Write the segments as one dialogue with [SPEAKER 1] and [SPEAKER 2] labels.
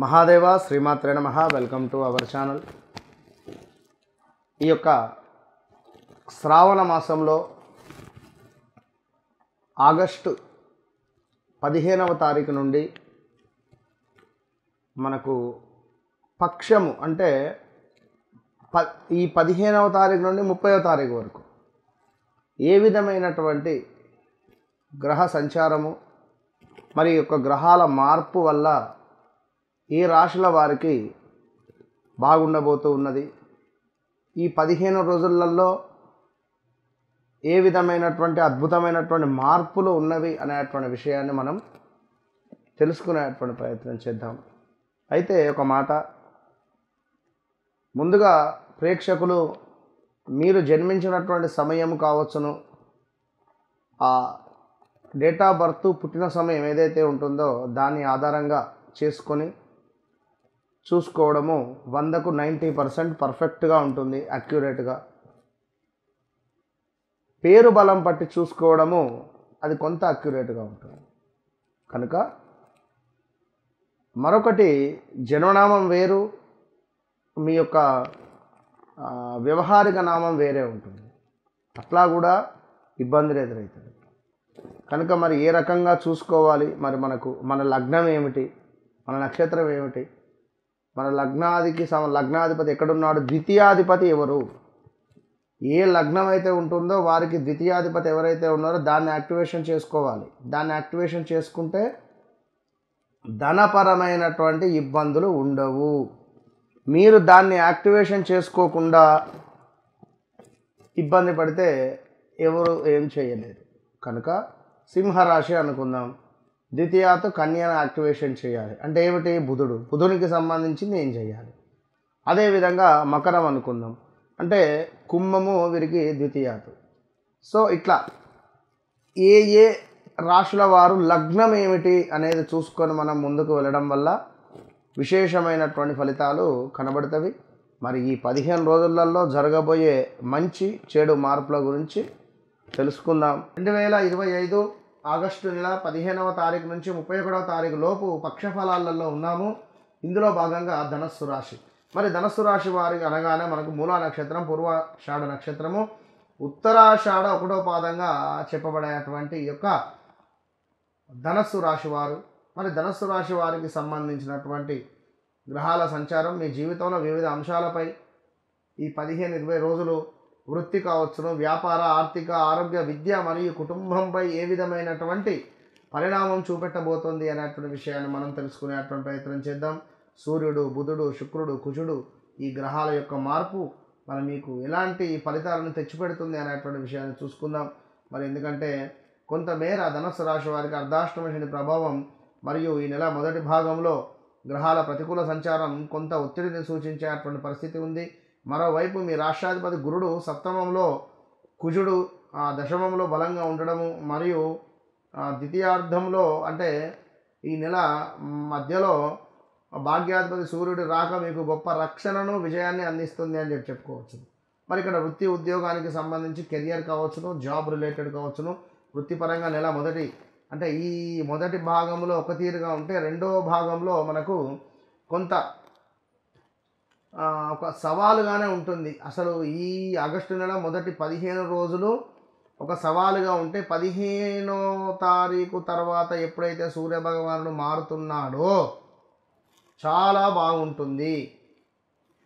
[SPEAKER 1] మహాదేవ శ్రీమాత్రే నమః. Welcome to our channel. ఈ యొక్క శ్రావణ మాసంలో ఆగస్టు 15వ తారీఖు నుండి మనకు పక్షము అంటే ఈ 15వ తారీఖు నుండి 30వ తారీఖు వరకు ఏ విధమైనటువంటి గ్రహ సంచారము మరి యొక్క గ్రహాల మార్పు వల్ల ఏ రాశుల వారికి బాగుండబోతూ ఉన్నది, ఈ 15 రోజులలో ఏ విధమైనటువంటి అద్భుతమైనటువంటి మార్పులు ఉన్నవి అనేటువంటి విషయాన్ని మనం తెలుసుకునేటువంటి ప్రయత్నం చేద్దాం. అయితే ఒక మాట, ముందుగా ప్రేక్షకులు మీరు జన్మించినటువంటి సమయం కావచ్చును, ఆ డేట్ ఆఫ్ బర్త్ పుట్టిన సమయం ఏదైతే ఉంటుందో దాన్ని ఆధారంగా చేసుకొని చూసుకోవడము 100కు 90% పర్ఫెక్ట్గా ఉంటుంది, అక్యురేట్గా. పేరు బలం పట్టి చూసుకోవడము అది కొంత అక్యురేట్గా ఉంటుంది. కనుక మరొకటి, జన్మనామం వేరు, మీ యొక్క వ్యవహారిక నామం వేరే ఉంటుంది, అట్లా కూడా ఇబ్బందులు ఎదురవుతుంది. కనుక మరి ఏ రకంగా చూసుకోవాలి, మరి మన లగ్నం ఏమిటి, మన నక్షత్రం ఏమిటి, మన లగ్నాధిపతి ఎక్కడున్నాడు, ద్వితీయాధిపతి ఎవరు, ఏ లగ్నం అయితే ఉంటుందో వారికి ద్వితీయాధిపతి ఎవరైతే ఉన్నారో దాన్ని యాక్టివేషన్ చేసుకోవాలి. దాన్ని యాక్టివేషన్ చేసుకుంటే ధనపరమైనటువంటి ఇబ్బందులు ఉండవు. మీరు దాన్ని యాక్టివేషన్ చేసుకోకుండా ఇబ్బంది పడితే ఎవరు ఏం చేయలేరు. కనుక సింహరాశి అనుకుందాం, ద్వితీయాతో కన్యను యాక్టివేషన్ చేయాలి. అంటే ఏమిటి, బుధునికి సంబంధించింది ఏం చేయాలి. అదేవిధంగా మకరం అనుకుందాం, అంటే కుంభము వీరికి ద్వితీయాతు. సో ఇట్లా ఏ రాశుల వారు లగ్నం ఏమిటి అనేది చూసుకొని మనం ముందుకు వెళ్ళడం వల్ల విశేషమైనటువంటి ఫలితాలు కనబడుతుంది. మరి ఈ 15 రోజులలో జరగబోయే మంచి చెడు మార్పుల గురించి తెలుసుకుందాం. 2025 ఆగస్టు నెల 15వ తారీఖు నుంచి 31వ తారీఖు లోపు పక్షఫలాలలో ఉన్నాము. ఇందులో భాగంగా ధనస్సు రాశి. మరి ధనస్సు రాశి వారికి అనగానే మనకు మూలా నక్షత్రం, పూర్వాషాఢ నక్షత్రము, ఉత్తరాషాఢ 1వ పాదంగా చెప్పబడేటువంటి ఈ యొక్క ధనస్సు రాశి వారు. మరి ధనస్సు రాశి వారికి సంబంధించినటువంటి గ్రహాల సంచారం మీ జీవితంలో వివిధ అంశాలపై ఈ 15-20 రోజులు వృత్తి కావచ్చును, వ్యాపార, ఆర్థిక, ఆరోగ్య, విద్య మరియు కుటుంబంపై ఏ విధమైనటువంటి పరిణామం చూపెట్టబోతోంది అనేటువంటి విషయాన్ని మనం తెలుసుకునేటువంటి ప్రయత్నం చేద్దాం. సూర్యుడు, బుధుడు, శుక్రుడు, కుజుడు ఈ గ్రహాల యొక్క మార్పు మరి మీకు ఎలాంటి ఫలితాలను తెచ్చిపెడుతుంది అనేటువంటి విషయాన్ని చూసుకుందాం. మరి ఎందుకంటే కొంతమేర ధనస్సు రాశి వారికి అర్ధాష్టమ శని ప్రభావం మరియు ఈ నెల మొదటి భాగంలో గ్రహాల ప్రతికూల సంచారం కొంత ఒత్తిడిని సూచించేటువంటి పరిస్థితి ఉంది. మరోవైపు మీ రాష్ట్రాధిపతి గురుడు సప్తమంలో, కుజుడు దశమంలో బలంగా ఉండడము మరియు ద్వితీయార్థంలో అంటే ఈ నెల మధ్యలో భాగ్యాధిపతి సూర్యుడు రాక మీకు గొప్ప రక్షణను, విజయాన్ని అందిస్తుంది అని చెప్పుకోవచ్చు. మరి ఇక్కడ వృత్తి ఉద్యోగానికి సంబంధించి కెరియర్ కావచ్చును, జాబ్ రిలేటెడ్ కావచ్చును, వృత్తిపరంగా నెల అంటే ఈ మొదటి భాగంలో ఒక తీరుగా ఉంటే రెండవ భాగంలో మనకు కొంత ఒక సవాలుగానే ఉంటుంది. అసలు ఈ ఆగస్టు నెల మొదటి 15 రోజులు ఒక సవాలుగా ఉంటే 15వ తారీఖు తర్వాత ఎప్పుడైతే సూర్యభగవానుడు మారుతున్నాడో చాలా బాగుంటుంది.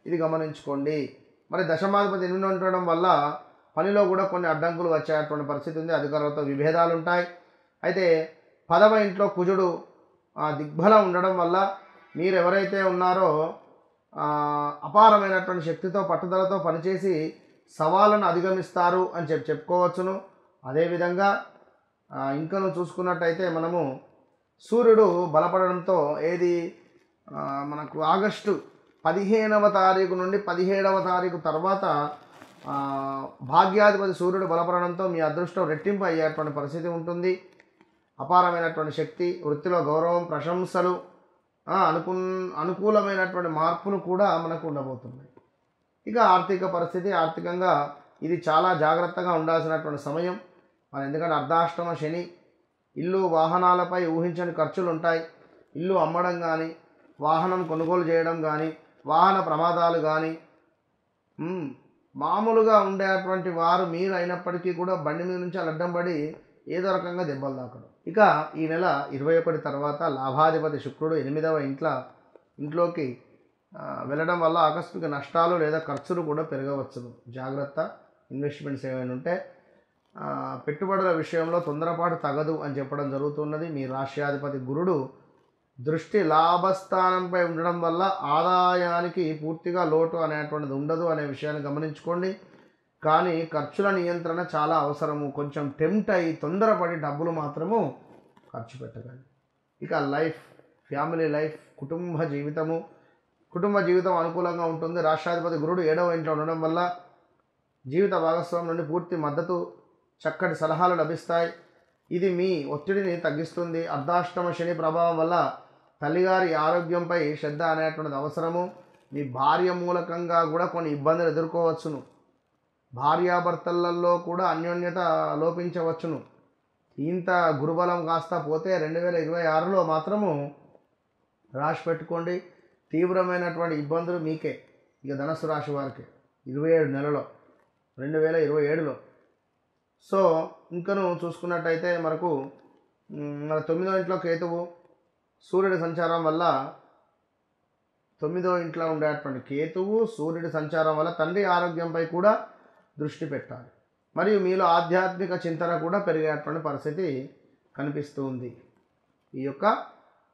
[SPEAKER 1] ఇది గమనించుకోండి. మరి దశమాధిపతి 8 ఉండడం వల్ల పనిలో కూడా కొన్ని అడ్డంకులు వచ్చేటువంటి పరిస్థితి ఉంది. అధికారులతో విభేదాలు ఉంటాయి. అయితే 10వ ఇంట్లో కుజుడు దిగ్బలం ఉండడం వల్ల మీరు ఎవరైతే ఉన్నారో అపారమైనటువంటి శక్తితో, పట్టుదలతో పనిచేసి సవాళ్ళను అధిగమిస్తారు అని చెప్పుకోవచ్చును. అదేవిధంగా ఇంకను చూసుకున్నట్టయితే మనము సూర్యుడు బలపడడంతో ఏది మనకు ఆగస్టు 15వ తారీఖు నుండి 17వ తారీఖు తర్వాత భాగ్యాధిపతి సూర్యుడు బలపడడంతో మీ అదృష్టం రెట్టింపు అయ్యేటువంటి పరిస్థితి ఉంటుంది. అపారమైనటువంటి శక్తి, వృత్తిలో గౌరవం, ప్రశంసలు, అనుకూలమైనటువంటి మార్పులు కూడా మనకు ఉండబోతున్నాయి. ఇక ఆర్థిక పరిస్థితి, ఆర్థికంగా ఇది చాలా జాగ్రత్తగా ఉండాల్సినటువంటి సమయం. మరి ఎందుకంటే అర్ధాష్టమ శని, ఇల్లు వాహనాలపై ఊహించని ఖర్చులు ఉంటాయి. ఇల్లు అమ్మడం కానీ వాహనం కొనుగోలు చేయడం కానీ, వాహన ప్రమాదాలు కానీ, మామూలుగా ఉండేటువంటి వారు మీరు అయినప్పటికీ కూడా బండి మీద నుంచి అడ్డం పడి ఏదో రకంగా దెబ్బలు తాకడం. ఇక ఈ నెల 21 తర్వాత లాభాధిపతి శుక్రుడు 8వ ఇంట్లోకి వెళ్ళడం వల్ల ఆకస్మిక నష్టాలు లేదా ఖర్చులు కూడా పెరగవచ్చును. జాగ్రత్త. ఇన్వెస్ట్మెంట్స్ ఏమైనా ఉంటే పెట్టుబడుల విషయంలో తొందరపాటు తగదు అని చెప్పడం జరుగుతున్నది. మీ రాష్ట్రాధిపతి గురుడు దృష్టి లాభస్థానంపై ఉండడం వల్ల ఆదాయానికి పూర్తిగా లోటు అనేటువంటిది ఉండదు అనే విషయాన్ని గమనించుకోండి. కానీ ఖర్చుల నియంత్రణ చాలా అవసరము. కొంచెం టెంప్ట్ అయ్యి తొందరపడి డబ్బులు మాత్రము ఖర్చు పెట్టకండి. ఇక లైఫ్, ఫ్యామిలీ లైఫ్, కుటుంబ జీవితం అనుకూలంగా ఉంటుంది. రాష్ట్రాధిపతి గురుడు 7వ ఇంట్లో ఉండడం వల్ల జీవిత భాగస్వామి నుండి పూర్తి మద్దతు, చక్కటి సలహాలు లభిస్తాయి. ఇది మీ ఒత్తిడిని తగ్గిస్తుంది. అర్ధాష్టమ శని ప్రభావం వల్ల తల్లిగారి ఆరోగ్యంపై శ్రద్ధ అనేటువంటిది అవసరము. మీ భార్య మూలకంగా కూడా కొన్ని ఇబ్బందులు ఎదుర్కోవచ్చును. భార్యాభర్తలలో కూడా అన్యోన్యత లోపించవచ్చును. ఇంత గురుబలం కాస్త పోతే 2026లో మాత్రము రాసి పెట్టుకోండి. తీవ్రమైనటువంటి ఇబ్బందులు మీకే. ఇక ధనస్సు రాశి వారికి 27 నెలలో 2027లో. సో ఇంకను చూసుకున్నట్టయితే మనకు మన 9వ ఇంట్లో కేతువు, సూర్యుడి సంచారం వల్ల 9వ ఇంట్లో ఉండేటువంటి కేతువు సూర్యుడి సంచారం వల్ల తండ్రి ఆరోగ్యంపై కూడా దృష్టి పెట్టాలి. మరియు మీలో ఆధ్యాత్మిక చింతన కూడా పెరిగేటువంటి పరిస్థితి కనిపిస్తూ ఉంది ఈ యొక్క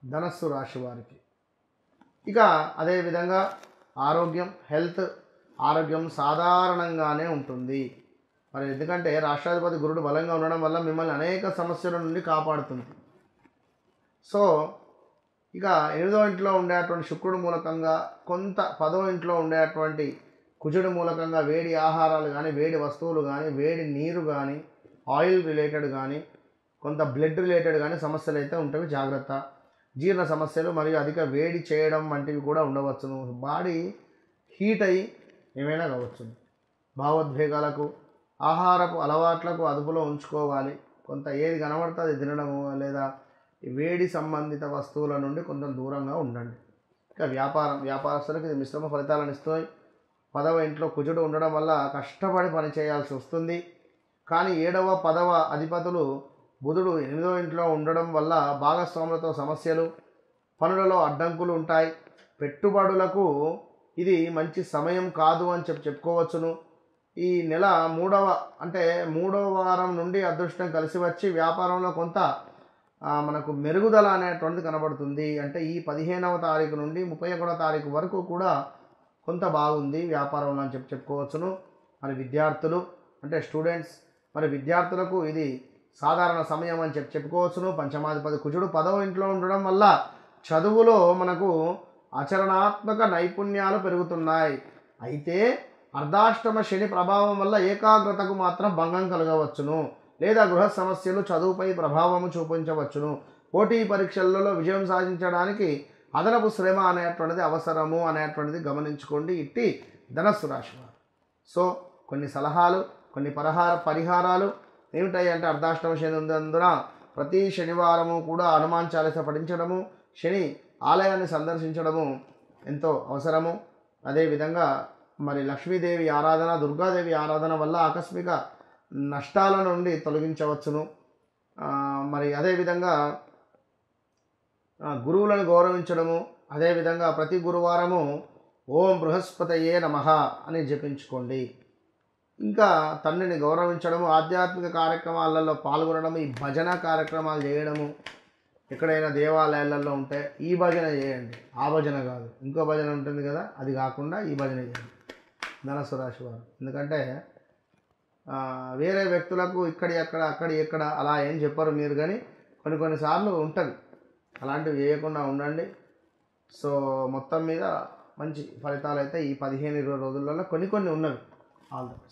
[SPEAKER 1] ధనస్సు రాశి వారికి. ఇక అదేవిధంగా ఆరోగ్యం సాధారణంగానే ఉంటుంది. మరి ఎందుకంటే రాష్ట్రాధిపతి గురుడు బలంగా ఉండడం వల్ల మిమ్మల్ని అనేక సమస్యల నుండి కాపాడుతుంది. సో ఇక 8వ ఇంట్లో ఉండేటువంటి శుక్రుడు మూలకంగా, కొంత 10వ ఇంట్లో ఉండేటువంటి కుజుడు మూలకంగా వేడి ఆహారాలు కానీ, వేడి వస్తువులు కానీ, వేడి నీరు కానీ, ఆయిల్ రిలేటెడ్ కానీ, కొంత బ్లడ్ రిలేటెడ్ కానీ సమస్యలు అయితే ఉంటాయి. జాగ్రత్త. జీర్ణ సమస్యలు మరియు అధిక వేడి చేయడం వంటివి కూడా ఉండవచ్చును. బాడీ హీట్ అయ్యి ఏమైనా కావచ్చును. భావోద్వేగాలకు, ఆహారపు అలవాట్లకు అదుపులో ఉంచుకోవాలి. కొంత ఏది కనబడుతుంది తినడము లేదా వేడి సంబంధిత వస్తువుల నుండి కొంచెం దూరంగా ఉండండి. ఇక వ్యాపారస్తులకు ఇది మిశ్రమ ఫలితాలను ఇస్తాయి. 10వ ఇంట్లో కుజుడు ఉండడం వల్ల కష్టపడి పని చేయాల్సి వస్తుంది. కానీ 7వ 10వ అధిపతులు బుధుడు 8వ ఇంట్లో ఉండడం వల్ల భాగస్వాములతో సమస్యలు, పనులలో అడ్డంకులు ఉంటాయి. పెట్టుబడులకు ఇది మంచి సమయం కాదు అని చెప్పుకోవచ్చును. ఈ నెల మూడవ వారం నుండి అదృష్టం కలిసి వచ్చి వ్యాపారంలో కొంత మనకు మెరుగుదల అనేటువంటిది కనబడుతుంది. అంటే ఈ 15వ తారీఖు నుండి 31వ తారీఖు వరకు కూడా కొంత బాగుంది వ్యాపారంలో అని చెప్పుకోవచ్చును. మరి విద్యార్థులు అంటే స్టూడెంట్స్, మరి విద్యార్థులకు ఇది సాధారణ సమయం అని చెప్పుకోవచ్చును. పంచమాధిపతి కుజుడు 10వ ఇంట్లో ఉండడం వల్ల చదువులో మనకు ఆచరణాత్మక నైపుణ్యాలు పెరుగుతున్నాయి. అయితే అర్ధాష్టమ శని ప్రభావం వల్ల ఏకాగ్రతకు మాత్రం భంగం కలగవచ్చును, లేదా గృహ సమస్యలు చదువుపై ప్రభావము చూపించవచ్చును. పోటీ పరీక్షలలో విజయం సాధించడానికి అదనపు శ్రమ అనేటువంటిది అవసరము అనేటువంటిది గమనించుకోండి ఇట్టి ధనస్సు రాశి వారు. సో కొన్ని సలహాలు, కొన్ని పరిహారాలు ఏమిటాయి అంటే అర్ధాష్టమ శని ఉన్నందున ప్రతి శనివారము కూడా హనుమాన్ చాలీస పఠించడము, శని ఆలయాన్ని సందర్శించడము ఎంతో అవసరము. అదేవిధంగా మరి లక్ష్మీదేవి ఆరాధన, దుర్గాదేవి ఆరాధన వల్ల ఆకస్మిక నష్టాల నుండి తొలగించవచ్చును. మరి అదేవిధంగా గురువులను గౌరవించడము, అదేవిధంగా ప్రతి గురువారము ఓం బృహస్పతయే నమః అని జపించుకోండి. ఇంకా తండ్రిని గౌరవించడము, ఆధ్యాత్మిక కార్యక్రమాలలో పాల్గొనడము, ఈ భజన కార్యక్రమాలు చేయడము, ఎక్కడైనా దేవాలయాలలో ఉంటే ఈ భజన చేయండి. ఆ భజన కాదు, ఇంకో భజన ఉంటుంది కదా, అది కాకుండా ఈ భజన చేయండి ధనస్సు రాశి వారు. ఎందుకంటే వేరే వ్యక్తులకు అక్కడి అలా ఏం చెప్పరు మీరు, కానీ కొన్నిసార్లు ఉంటుంది. అలాంటివి చేయకుండా ఉండండి. సో మొత్తం మీద మంచి ఫలితాలు అయితే ఈ 15-20 రోజులలో కొన్ని ఉన్నవి. All the best.